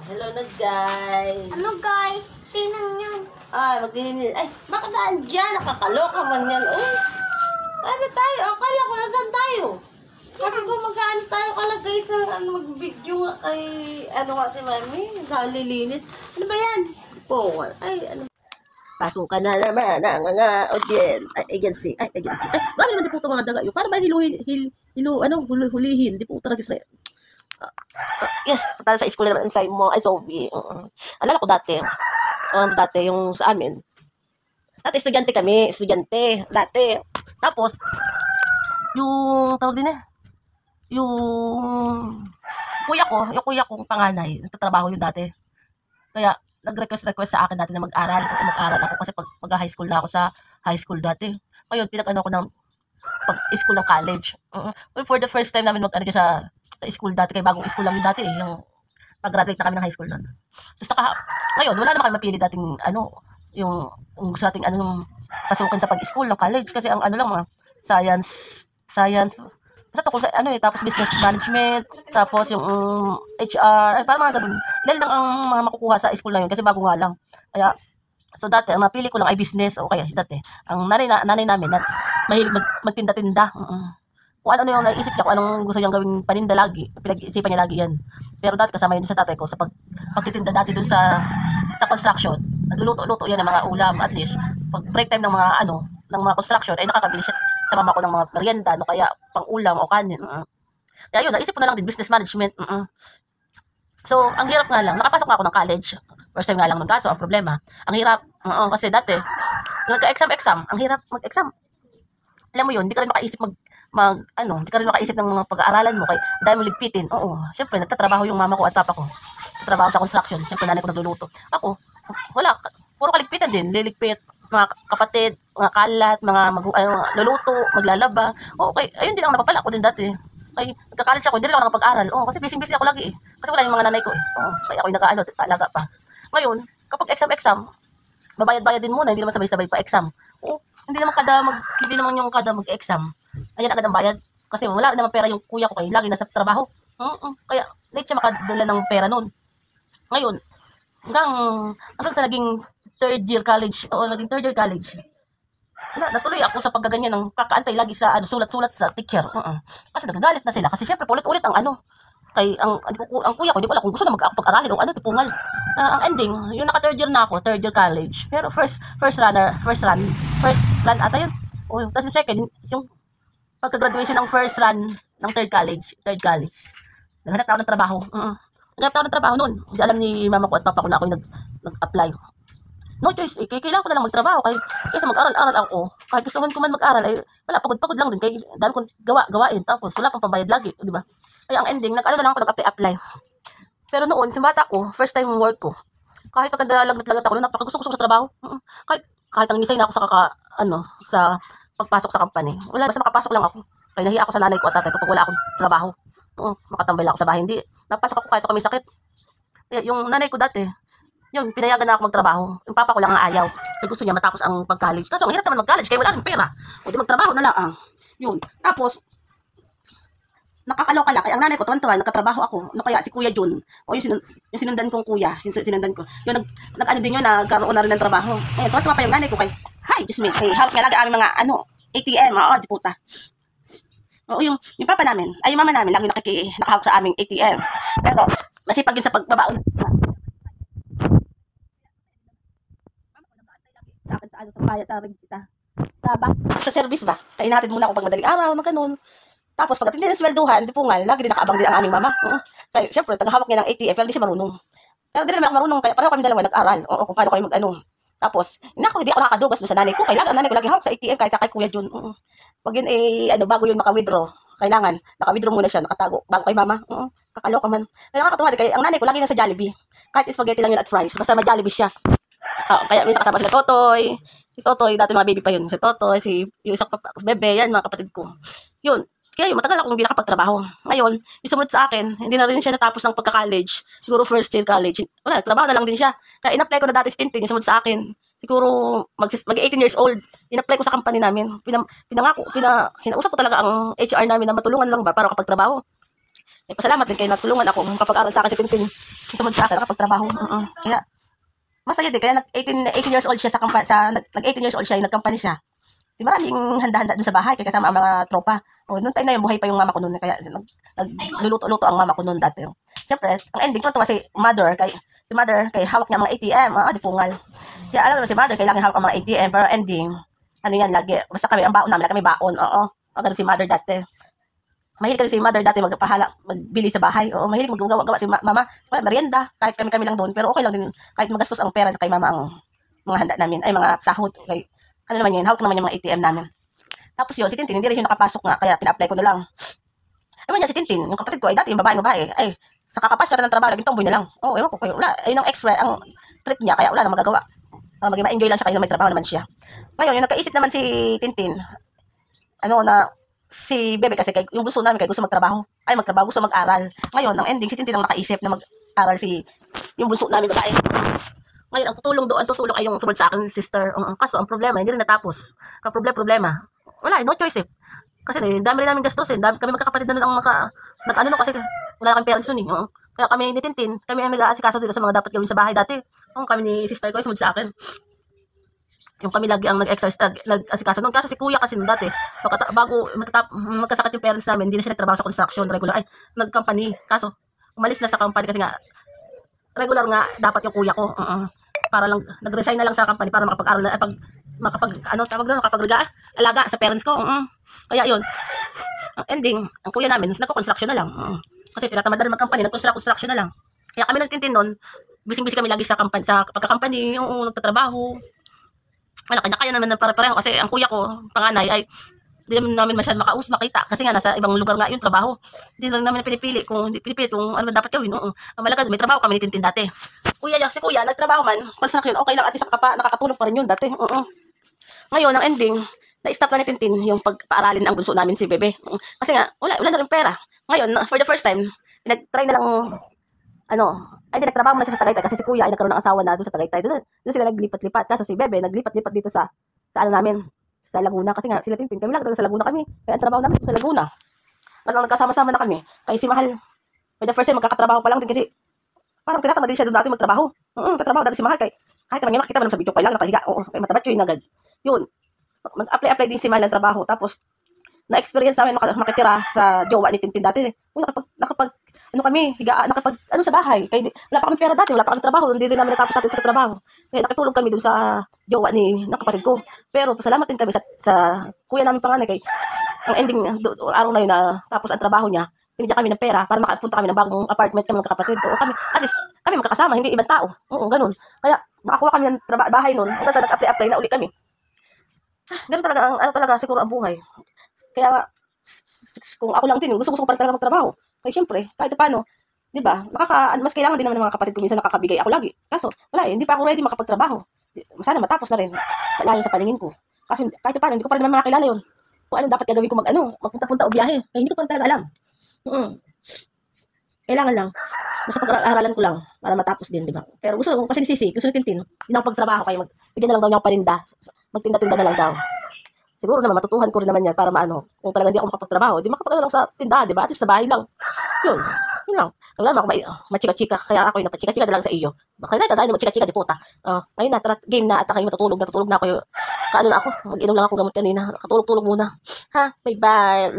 Hello na guys. Ano guys? Tingnan nyo. Ay, magdininis. Ay, bakit saan dyan? Nakakaloka man yan. Uy, ano tayo? Akala ko nasaan tayo? Sabi ko magkaano tayo kala guys na mag-video nga kay ano nga si mami. Nakalilinis. Ano ba yan? Oh, ay ano. Pasukan na naman ang mga agency. Ay, agency. Ay, marami naman di po ito mga daga. Yung paano ba hulihin? Di po talaga sila. Yeah, punta sa school naman sa mo. Ay, Sophie. Alala ko dati. Dati yung sa amin. Dati estudyante kami. Estudyante. Dati. Tapos, yung tawag din yung kuya kong panganay, nagtatrabaho yun dati. Kaya, nag-request sa akin dati na mag-aral. Mag-aral ako kasi mag-high school na ako sa high school dati. Ngayon, pinag-ano ko ng pag-school ng college. Well, for the first time namin mag-ano sa school dati, kaya bagong school lang yun dati yung pag-graduate na kami ng high school nun. Tapos ngayon, wala naman kami mapili dating yung gusto nating yung pasukin sa pag-school ng college kasi ang mga science, basta tungkol sa tapos business management, tapos yung HR, parang mga ganun. Dahil lang ang mga makukuha sa school na yun kasi bago nga lang. Kaya, so dati, ang napili ko lang ay business, o kaya dati, ang nanay namin, mahilig magtinda-tinda. Kung ano yung naisip niya, kung anong gusto niyang gawing paninda lagi, pinag-iisipan niya lagi yan. Pero dati kasama yun sa tatay ko, sa pagtitinda dati dun sa construction, nagluluto-luto yan ng mga ulam, at least, pag break time ng mga construction, ay nakakabili siya sa mama ko ng mga merienda, kaya pang ulam o kanin. Kaya yun, naisip ko na lang din, business management. So, ang hirap nga lang, nakapasok nga ako ng college, first time nga lang ng kaso, ang problema, ang hirap, kasi dati, nagka-exam, ang hirap mag-exam. Alam mo yun, hindi ka rin makaisip hindi ka rin makaisip ng mga pag-aaralan mo, kaya dahil mo ligpitin. Oo, syempre, nagtatrabaho yung mama ko at papa ko. Nagtatrabaho sa construction, syempre nanay ko nagluluto. Ako, wala, puro kaligpitan din, liligpit, mga kapatid, mga kalat, mga luluto, maglalaba. Okay, ayun din ang napapala ko din dati. Ay, nagka-college ako, hindi rin ako nakapag-aral. Kasi busy ako lagi eh. Kasi wala yung mga nanay ko eh. Kaya ako yung alaga pa. Ngayon, kapag exam, babayad-bayad din muna, hindi naman sabay-sabay pa exam. Hindi naman yung kada mag-exam. Ayan agad ang bayad. Kasi wala naman pera yung kuya ko kaya lagi nasa trabaho. Kaya late siya makadala ng pera noon. Ngayon, hanggang sa naging third year college. Natuloy ako sa paggaganyan ng kakaantay lagi sa sulat-sulat sa teacher. Kasi nagagalit na sila. Kasi syempre ulit-ulit ang ang kuya ko, hindi ko alam kung gusto na mag-aralin o tipungal. Ang ending, yung naka third year na ako, third year college. Pero first run ata yun. Tapos yung second, yung pagka-graduation ng first run ng third college. Naghanap ako ng trabaho. Naghanap ako ng trabaho noon. Hindi alam ni mama ko at papa ko na ako yung nag-apply. No choice eh. Kailangan ko na lang magtrabaho. Kasi mag-aral ako. Kahit gusto ko man mag-aral, ay wala, pagod lang din. Kaya dami kong gawain. Tapos wala pang pambayad lagi. Di ba? Kaya ang ending, na lang ako nag-apply. Pero noon, sa bata ko, first time work ko. Kahit pagkandalagat ako, napakagusto ko sa trabaho. Kahit ang nisay na ako sa pagpasok sa company. Wala, basta makapasok lang ako. Kaya nahiya ako sa nanay ko at tatay ko pag wala akong trabaho. Makatambay lang ako sa bahay. Hindi, napasok ako kahit ako may sakit. Kaya yung nanay ko dati, yun, pinayagan na ako magtrabaho. Yung papa ko lang ang ayaw. Kasi gusto niya matapos ang pag-college. Kaso ang hirap naman mag-college, kaya wala akong pera. O di magtrabaho na lang. Yun. Tapos, nakakaloka lang. Kaya ang nanay ko, tuwan-tuwan, nagkatrabaho ako. Kaya si Kuya Jun, yung sinundan kong kuya, yung sinundan ko. Yung nag-ano din yun, nagkaroon na rin ng trabaho. Ngayon, tuwan-tuwa pa yung nanay ko kay, hi, Jasmine, hey, harap nga lagi aming mga, ATM, di puta. Yung papa namin, ay yung mama namin, lagi nakahawak sa aming ATM. Pero, masipag yun sa pagbabaon. Sa service ba? Kaya natin muna ako pag madaling araw, ganun. Tapos pag hindi na swelduhan, di pungal, lagi din nakaabang din ang aming mama. Kaya syempre, tagahawak niya ng ATM, pero hindi siya marunong. Pero hindi naman ako marunong, kaya pareho kami dalawa nag-aral. Kung paano kayo Tapos, hindi ako nakakadugas sa nanay ko. Kailangan ang nanay ko lagi hawak sa ATM kahit kay Kuya Jun. Pag yun bago yun maka-withdraw, kailangan, naka-withdraw muna siya, nakatago, bago kay mama. Kakaloka man. Kaya nakakatuwa din, kaya ang nanay ko lagi nasa Jollibee. Kahit spaghetti lang yun at fries, basta may Jollibee siya. Kaya minsan kasama sila Totoy. Si Totoy, dati mga baby pa yun. Si Totoy, yung isang bebe, yan mga kapatid ko. Yun. Kaya yun, matagal akong hindi nakapagtrabaho. Ngayon, yung sumunod sa akin, hindi na rin siya natapos ng pagka-college. Siguro first year college. Wala, trabaho na lang din siya. Kaya in-apply ko na dati si Tintin, yung sumunod sa akin. Siguro mag-18 years old. In-apply ko sa company namin. Kinausap ko talaga ang HR namin na matulungan lang ba para kapagtrabaho. Pasalamat din kayo natulungan ako kapag-aral sa akin si Tintin. Sumunod sa akin, nakapagtrabaho. Kaya, masaya din. Kaya nag-18 years old siya nag-18 years old siya, nag-company siya. Di maraming handa-handa dun sa bahay, kaya kasama ang mga tropa. Noong time na yun, buhay pa yung mama ko noon. Kaya nagluluto-luto ang mama ko noon dati. Siyempre, ang ending ko si mother, kay hawak niya ang mga ATM. Di pungal. Kaya alam naman si mother, kailangan hawak ang mga ATM. Pero ending, ano yan, lagi. Basta kami, ang baon namin, kami baon. Ganun si mother dati. Mahilig kasi si mother dati magbili sa bahay. Mahilig magawa si mama. Merienda, kahit kami lang doon. Pero okay lang din, kahit magastos ang pera kay mama ang mga handa namin. Ay, mga sahod. Okay. Ano naman yun, hawak naman yung mga ATM namin. Tapos yun, si Tintin, hindi rin siya nakapasok nga, kaya pina-apply ko na lang. Ewan niya si Tintin, yung kapatid ko ay dati yung babae. Ay, sa kakapasok na ng trabaho, naging tomboy na lang. Ewan ko, wala. Ayun ang ang trip niya, kaya wala na magagawa. Ma-enjoy lang siya, kaya may trabaho naman siya. Ngayon, yung nagkaisip naman si Tintin, si Bebe kasi yung gusto namin gusto magtrabaho. Gusto mag-aral. Ngayon, ang ending si Tintin ang nakaisip na mag-aral yung bunso namin babae. Ngayon, ang tutulong ay yung sumunod sa akin sister. Kaso, ang problema, hindi rin natapos. Problema. Wala, no choice Kasi dami rin namin gastos kami magkakapatid na nun ang kasi wala kami parents nun Kaya kami ni Tintin, kami ang nag-aasikaso dito sa mga dapat gawin sa bahay dati. Kami ni sister ko, sumunod sa akin. Yung kami lagi ang nag-asikaso nun. Kaso si kuya kasi dati, bago magkasakit yung parents namin, hindi na siya nagtrabaho sa construction, regular. Nag-company. Kaso, umalis na sa company kasi nga, regular nga, dapat yung kuya ko. Para lang, nag-resign na lang sa company para makapag-aral na, alaga sa parents ko. Kaya yun, ang ending, ang kuya namin, nagko-construction na lang. Kasi tinatamad na rin mag-company, nag-construction na lang. Kaya kami nagtintin nun, bising-bising kami lagi sa pagka-company, nagtatrabaho. Kanya-kanya naman ng pare-pareho kasi ang kuya ko, panganay, ay hindi namin masyadong makita kasi nga nasa ibang lugar nga yung trabaho. Hindi lang namin pinipili kung ano dapat gawin. Ang malaga, may trabaho kami ni Tintin dati. Si kuya, nagtrabaho man, construction, okay lang, at least nakakatulong pa rin yun dati. Ngayon, ang ending, na-stop na ni Tintin yung pagpaaralin ang bunso namin si Bebe. Kasi nga, wala na rin pera. Ngayon, for the first time, nag-try na lang, nagtrabaho na siya sa Tagaytay kasi si kuya ay nagkaroon ng asawa na doon sa Tagaytay. Doon sila naglipat-lipat. Kaso si Bebe, naglipat-lipat dito sa namin, sa Laguna. Kasi nga, sila Tintin, kami lang sa Laguna kami. Kaya ang trabaho namin sa Laguna. Nagkasama-sama na kami. Kaya si Mahal, for the first time, magkakatrabaho pa lang din kasi parang tinatamad din siya doon dati magtrabaho. Tatrabaho dati si Mahal kahit naman makita mo lang sa video, kaya lang nakahiga. Kaya matabat yun agad. Yun. Mag-apply din si Mahal ng trabaho. Tapos, na-experience namin makitira sa jowa ni Tintin dati. Sa bahay. Kaya wala pa kami pera dati, wala pa kami trabaho. Hindi rin namin natapos sa ating trabaho. Kaya nakitulong kami doon sa jowa ng kapatid ko. Pero pasalamat din kami sa kuya namin panganay. Kaya ang ending, araw na yun na tapos ang trabaho niya, pinigyan kami ng pera para makapunta kami ng bagong apartment kami magkakapatid. At least kami magkakasama, hindi ibang tao. Ganun. Kaya nakakuha kami ng bahay noon. Hanggang sa nag-apply na uli kami. Ganun talaga, siguro ang buhay. Kaya kung ako lang din, gusto ko pa rin talaga magtrabaho. Kaya syempre, kahit paano, di ba, mas kailangan din naman ng mga kapatid ko minsan nakakabigay ako lagi. Kaso, wala hindi pa ako ready makapagtrabaho. Sana matapos na rin, malayo sa paningin ko. Kasi kahit paano, hindi ko pa rin naman makakilala yun. Kung ano dapat gagawin ko magpunta-punta o biyahe. Kaya hindi ko pa rin talaga alam. Kailangan lang. Basta pag-aaralan ko lang para matapos din, di ba? Pero gusto ni Tintin, hindi ako pagtrabaho kayo, bigyan na lang daw niya paninda. Magtinda-tinda na lang daw. Siguro naman, matutuhan ko rin naman yan para kung talaga hindi ako makapagtrabaho, di makapagtrabaho lang sa tindahan, di ba? At sa bahay lang. Yun lang. Wala naman ako machika-chika, kaya ako yung napachika-chika na lang sa iyo. Baka na tayo machika-chika, di puta. Ngayon na, game na, at kayo natutulog na ako. Kaano na ako, mag-inom lang ako gamot kanina. Katulog-tulog muna. Ha? Bye-bye.